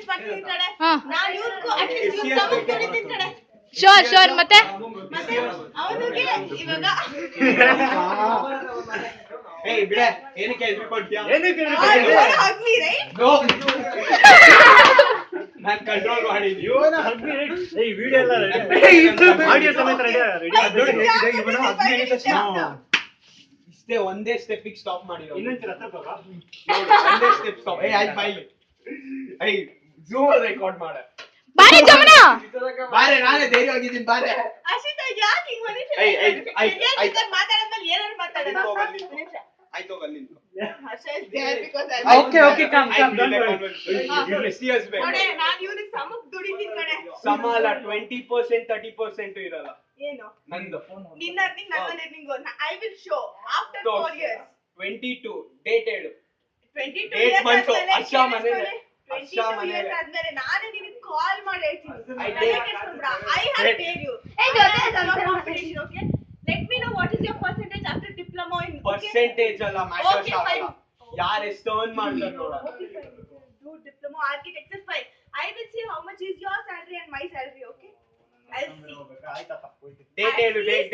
Challenge ಮಾಡ್ತೀನಿ ಈ ಕಡೆ ನಾನು ಇವ್ರಿಗೂ ಅಟ್ಲೀಸ್ಟ್ ಇವ್ರು ಸಮಕ್ ತೊಳಿತೀನಿ ಕಡೆ ಶೋರ್ ಮತ್ತೆ ಅವನಿಗೆ ಇವಾಗ ಏಯ್ ಬಿಡೆ ಏನಕ್ಕೆ ಎದ್ರಿ ಕೊಡ್ತೀಯಾ ಆಗ್ಲಿ ರೈಟ್ ನಾನು ಕಂಟ್ರೋಲ್ ಮಾಡಿದ್ವಿ ಇವನ ಹಗ್ನಿ ಏಯ್ ವಿಡಿಯೋ ಎಲ್ಲ ಆಡಿಯೋ ಸಮೇತ ರೆಡಿ ಇವನ ಹಗ್ನಿ ಇಷ್ಟೇ ಒಂದೇ ಸ್ಟೆಪ್ ಸ್ಟಾಪ್ ಮಾಡಿರೋ ಇನ್ನೊಂದು ಹತ್ರ ಬಾ ಒಂದೇ ಸ್ಟೆಪ್ ಸ್ಟಾಪ್ ಏಯ್ ಆಯ್ತು ಬಾಯ್ಲಿ ಏಯ್ ಝೂಮ್ ರೆಕಾರ್ಡ್ ಮಾಡ ಬಾರೆ ಜಮನ ಬಾರೆ ನಾನೇ ಧೈರ್ಯವಾಗಿದ್ದೀನಿ ಬಾರೆ ಅಶಿತಾ ಯಾಕೆ ಹಿಂಗ್ ಮಾಡಿದ್ರೆ ಮಾತಾಡೋದ್ಮೇಲೆ ಏನಾದ್ರು ಮಾತಾಡೋಣ ಆಯ್ತು ಅಲ್ಲಿ ಓಕೆ ಓಕೆ ಕಮ್ ಸೀರಿಯಸ್ ಬೇ ನೋಡಿ ನಾನು ಇವ್ನಿಗೆ ಸಮಕ್ ದುಡಿತೀನಿ ಕಡೆ ಸಮ ಅಲ್ಲ 20% 30% ಇರಲ್ಲ ಏನು ನಂದು ನಿನ್ನ ನಿಂಗು I will show after 4 years 22 date ಹೇಳು 22 ಡೇಟ್ ಇಯರ್ಸ್ ಬಂತು ಆದ್ಮೇಲೆ ಅರ್ಷಾ ಮನೇಲೆ 22 ಇಯರ್ಸ್ ಆದ್ಮೇಲೆ ನಾನೇ ನಿನಗೆ ಕಾಲ್ ಮಾಡಿ ಹೇಳ್ತೀನಿ I have dare you competition okay let me know what is your percentage after diploma in percentage ಅಲ್ಲ ಮ್ಯಾಟರ್ಸ್ ಆಗಲ್ಲ ಯಾರು ಎಷ್ಟು ಅರ್ನ್ ಮಾಡ್ತಾರೆ ನೋಡೋಣ do diploma architecture fine I will see how much is your salary and my salary okay I'll see date ಹೇಳು date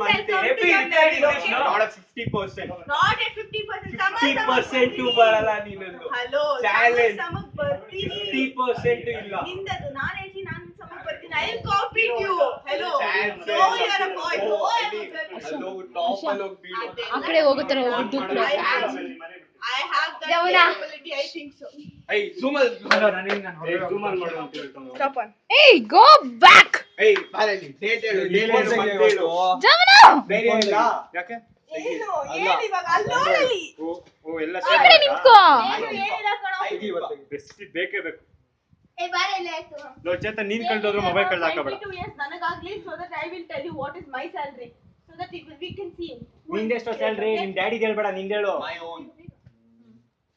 month Happy retirement. not at 50% not at 50% 50% ಬರಲ್ಲ ನೀನಂದು hello Challenge. ಸಮಕ್ ಬರ್ತೀನಿ 50% ಇಲ್ಲ ನಿಂದದು ನಾನು ಹೇಳ್ತೀನಿ ನಾನು ಸಮಕ್ ಬರ್ತೀನಿ I will compete you hello Chance no ಇಲ್ಲ. you are a boy no I am a girl ಅಲ್ಲೋ ಟಾಪ್ ಅಲ್ಲಿ ಹೋಗಿ ಬೀಳು ಆ ಕಡೆ ಹೋಗುತ್ತಾರೆ ಹೋಗ್ಬಿಟ್ಟು I have that Yavana. capability I think so ಏಯ್ ಝೂಮ್ ಅಲ್ಲಿ ಝೂಮ್ ಅಲ್ಲಿ ಮಾಡು ಅಂತ ಹೇಳ್ತಾನೆ stop on ಏಯ್ ಗೋ ಬ್ಯಾಕ್ ಏಯ್ ಬಾರಲ್ಲಿ ಡೇಟ್ ಹೇಳು ಡೇಟ್ ಹೇಳು ಜಮನ ಧೈರ್ಯ ಇಲ್ಲ ಯಾಕೆ ಏನು ಏನು ಇವಾಗ ಅಲ್ಲಿ ನೋಡಲಿ ಓ ಎಲ್ಲ ಆ ಕಡೆ ನಿಂತ್ಕೋ ಏನು ಏನಿಲ್ಲ ಕಣೋ ಬೆಸ್ಟ್ ಬೇಕೇ ಬೇಕು ಏ ಬಾರೆ ಇಲ್ಲ ಆಯ್ತು ಲೋಚೇತ ನೀನ್ ಕಳ್ದೋದ್ರು ಮೊಬೈಲ್ ಕಳ್ದ ಹಾಕಬೇಡ 22 years ನನಗಾಗ್ಲಿ so that I will tell you what is my salary so that we can see ನಿಂದೆಷ್ಟು ಸ್ಯಾಲರಿ ನಿಮ್ ಡ್ಯಾಡಿಗೆ ಹೇಳ್ಬೇಡ ನಿಂದ ಹೇಳು ಮೈ ಓನ್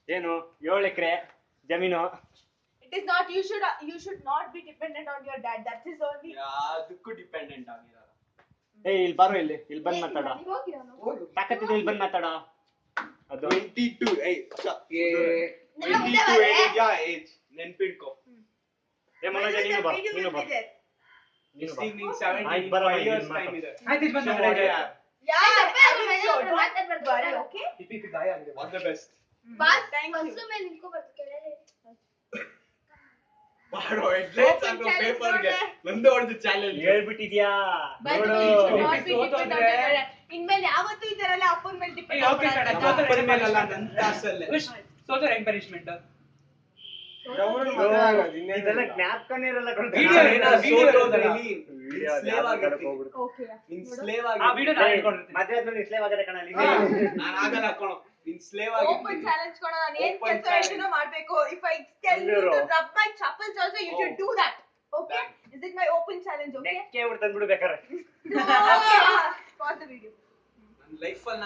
ಏನು 7 ಎಕರೆ ಜಮೀನು it is not you should not be dependent on your dad that is only ಯಾದಕ್ಕೂ dependent ಆಗಿರಲ್ಲ ಏಯ್ ಇಲ್ಲಿ ಬಾರೋ ಇಲ್ಲಿ ಬಂದ್ ಮಾತಾಡ ತಾಕತ್ತಿದೆ ಇಲ್ಲಿ ಬಂದ್ ಮಾತಾಡ ಅದು 22 ಏಯ್ 22 ಹೇಳಿದ್ಯಾ ಏಜ್ ನೆನ್ಪಿಟ್ಕೋ ಏ ಮನೋಜ ನೀನು ಬಾ This evening ಆಯ್ತು, ಬರೋ, 75 years ಮಾತಾಡು. time ಇದೆ ಆಯ್ತು, ಇದು ಬಂದು So, ಮಾತಾಡು. yeah. okay All the best bas thank you ಮಾಡೋ ಹೆಡ್ಲೈನ್ಸ್ ಹಾಕೋ ಪೇಪರ್ ಗೆ ನಂದು ಹೊಡೆದು ಚಾಲೆಂಜ್ ಹೇಳ್ಬಿಟ್ಟಿದ್ಯಾ but ನೋಡು we should not be dependent on your dad ಇನ್ಮೇಲೆ ಯಾವತ್ತೂ ಈ ತರ ಎಲ್ಲ ಅಪ್ಪನ ಮೇಲೆ ಡಿಪೆಂಡ್ ಅಪ್ಪನ ಮೇಲಲ್ಲ ನನ್ನ ಕ್ಲಾಸಲ್ಲೇ ಸೋದರ ಹೆಂಗ್ ಪನಿಷ್ಮೆಂಟ್ ಇದೆಲ್ಲ ಜ್ಞಾಪಕನೇ ಇರಲ್ಲ ವಿಡಿಯೋ ಸ್ಲೇವ್ okay ನಿನ್ ಸ್ಲೇವ್ ಆ ಆಗಿ ವಿಡಿಯೋ ನಾನು ಇಟ್ಕೊಂಡಿರ್ತೀನಿ ಮದ್ವೆ ಆದ್ಮೇಲೆ ಸ್ಲೇವ್ ಆಗದೆ ಕಣಲ್ಲಿ ನಾನು ಆಗಲ್ಲ ಹಾಕೋಣ ನಿನ್ ಸ್ಲೇವ್ open ಆಗಿ challenge ಕೊಡ ನಾನು ಏನ್ Open ಕೆಲಸ challenge. ಹೇಳ್ತೀನೋ ಮಾಡ್ಬೇಕು if I tell you to rub my chappals also you should do that okay is it my open challenge okay ನೆಕ್ಕೆ ಬಿಡ್ತಂದ್ಬಿಡು ಬೇಕಾರೆ pause the video ನನ್ನ ಲೈಫ್ ಅಲ್ಲಿ